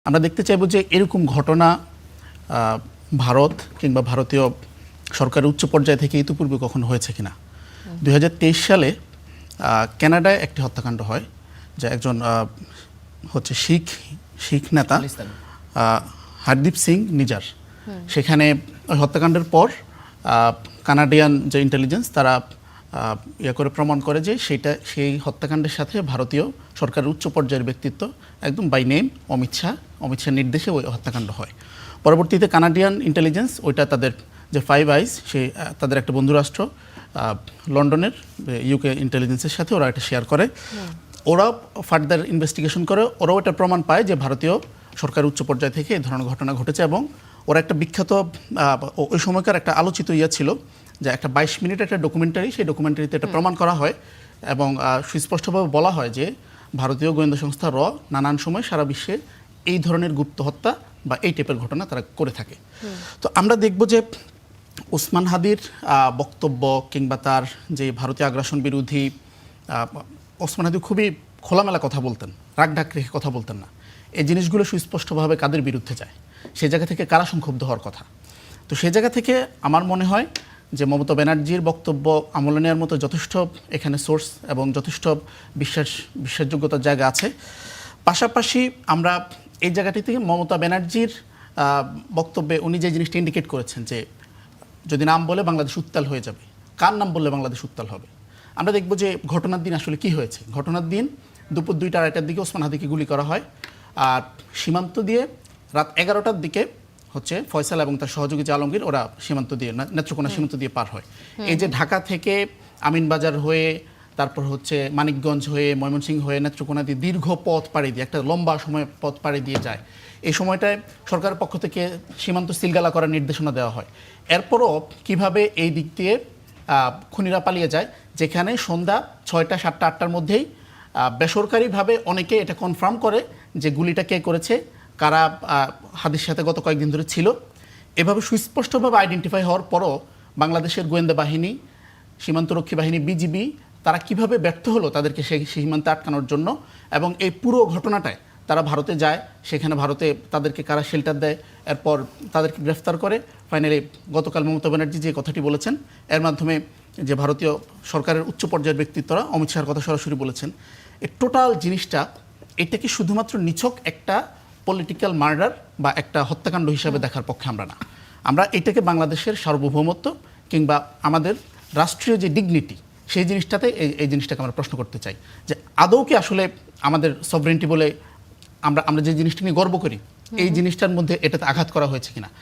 আমরা দেখতে চাইব যে এরকম ঘটনা ভারত কিংবা ভারতীয় সরকারের উচ্চ পর্যায় থেকে ইতিপূর্বে কখনো হয়েছে কিনা। 2023 সালে কানাডায় একটি হত্যাকাণ্ড হয়, যা একজন হচ্ছে শিখ নেতা হরদীপ সিং নিজার। সেখানে ওই হত্যাকাণ্ডের পর কানাডিয়ান যে ইন্টেলিজেন্স তারা করে প্রমাণ করে যে সেই হত্যাকাণ্ডের সাথে ভারতীয় সরকারের উচ্চ পর্যায়ের ব্যক্তিত্ব একদম বাই নেম অমিত শাহ নির্দেশে ওই হত্যাকাণ্ড হয়। পরবর্তীতে কানাডিয়ান ইন্টেলিজেন্স ওইটা তাদের যে ফাইভ আইজ তাদের একটা বন্ধুরাষ্ট্র লন্ডনের ইউকে ইন্টেলিজেন্সের সাথে ওরা এটা শেয়ার করে। ওরা ফার্দার ইনভেস্টিগেশন করে, ওরাও এটা প্রমাণ পায় যে ভারতীয় সরকার উচ্চ পর্যায় থেকে এই ধরনের ঘটনা ঘটেছে। এবং ওরা একটা বিখ্যাত ওই সময়কার একটা আলোচিত ছিল যে একটা 22 মিনিট একটা ডকুমেন্টারি, সেই ডকুমেন্টারিতে এটা প্রমাণ করা হয় এবং সুস্পষ্টভাবে বলা হয় যে ভারতীয় গোয়েন্দা সংস্থা নানান সময় সারা বিশ্বে এই ধরনের গুপ্ত হত্যা বা এই টাইপের ঘটনা তারা করে থাকে। তো আমরা দেখব যে ওসমান হাদির বক্তব্য কিংবা তার যে ভারতীয় আগ্রাসন বিরোধী, ওসমান হাদি খুবই খোলামেলা কথা বলতেন, রাগ ঢাক রেখে কথা বলতেন না। এই জিনিসগুলো সুস্পষ্টভাবে কাদের বিরুদ্ধে যায়, সেই জায়গা থেকে কারা সংক্ষুব্ধ হওয়ার কথা। তো সেই জায়গা থেকে আমার মনে হয় যে ব্যানার্জির বক্তব্য আমলে নেওয়ার মতো যথেষ্ট এখানে সোর্স এবং যথেষ্ট বিশ্বাসযোগ্যতার জায়গা আছে। পাশাপাশি আমরা এই জায়গাটি থেকে মমতা ব্যানার্জির বক্তব্যে উনি যে জিনিসটা ইন্ডিকেট করেছেন যে যদি নাম বলে বাংলাদেশ উত্তাল হয়ে যাবে, কার নাম বললে বাংলাদেশ উত্তাল হবে। আমরা দেখব যে ঘটনার দিন আসলে কি হয়েছে। ঘটনার দিন দুপুর 2টা-2:30টার দিকে ওসমান হাদিকে গুলি করা হয়, আর সীমান্ত দিয়ে রাত 11টার দিকে হচ্ছে ফয়সাল এবং তার সহযোগী যে আলমগীর ওরা সীমান্ত দিয়ে নেত্রকোনা সীমান্ত দিয়ে পার হয়। এই যে ঢাকা থেকে আমিনবাজার হয়ে তারপর হচ্ছে মানিকগঞ্জ হয়ে ময়মনসিংহ হয়ে নেত্রকোনা দিয়ে দীর্ঘ পথ পাড়ি দিয়ে একটা লম্বা সময় পথ পাড়ি দিয়ে যায়। এই সময়টায় সরকারের পক্ষ থেকে সীমান্ত সিলগালা করার নির্দেশনা দেওয়া হয়। এরপরও কিভাবে এই দিক দিয়ে খুনিরা পালিয়ে যায়, যেখানে সন্ধ্যা 6টা 7টা 8টার মধ্যেই বেসরকারিভাবে অনেকে এটা কনফার্ম করে যে গুলিটা কে করেছে, কারা হাদির সাথে গত কয়েকদিন ধরে ছিল। এভাবে সুস্পষ্টভাবে আইডেন্টিফাই হওয়ার পরও বাংলাদেশের গোয়েন্দা বাহিনী, সীমান্তরক্ষী বাহিনী, বিজিবি তারা কিভাবে ব্যর্থ হলো তাদেরকে সেই সীমান্তে আটকানোর জন্য। এবং এই পুরো ঘটনাটায় তারা ভারতে যায়, সেখানে ভারতে তাদেরকে কারা শেল্টার দেয়, এরপর তাদেরকে গ্রেফতার করে। ফাইনালি গতকাল মমতা ব্যানার্জি যে কথাটি বলেছেন, এর মাধ্যমে যে ভারতীয় সরকারের উচ্চ পর্যায়ের ব্যক্তিত্বরা অমিত শাহর কথা সরাসরি বলেছেন। এই টোটাল জিনিসটা এটা কি শুধুমাত্র নিছক একটা পলিটিক্যাল মার্ডার বা একটা হত্যাকাণ্ড হিসাবে দেখার পক্ষে আমরা না। আমরা এটাকে বাংলাদেশের সার্বভৌমত্ব কিংবা আমাদের রাষ্ট্রীয় যে ডিগনিটি, সেই জিনিসটাতে এই জিনিসটাকে আমরা প্রশ্ন করতে চাই যে আদৌ কি আসলে আমাদের সভরেন্টি বলে আমরা যে জিনিসটা নিয়ে গর্ব করি, এই জিনিসটার মধ্যে এটাতে আঘাত করা হয়েছে কিনা।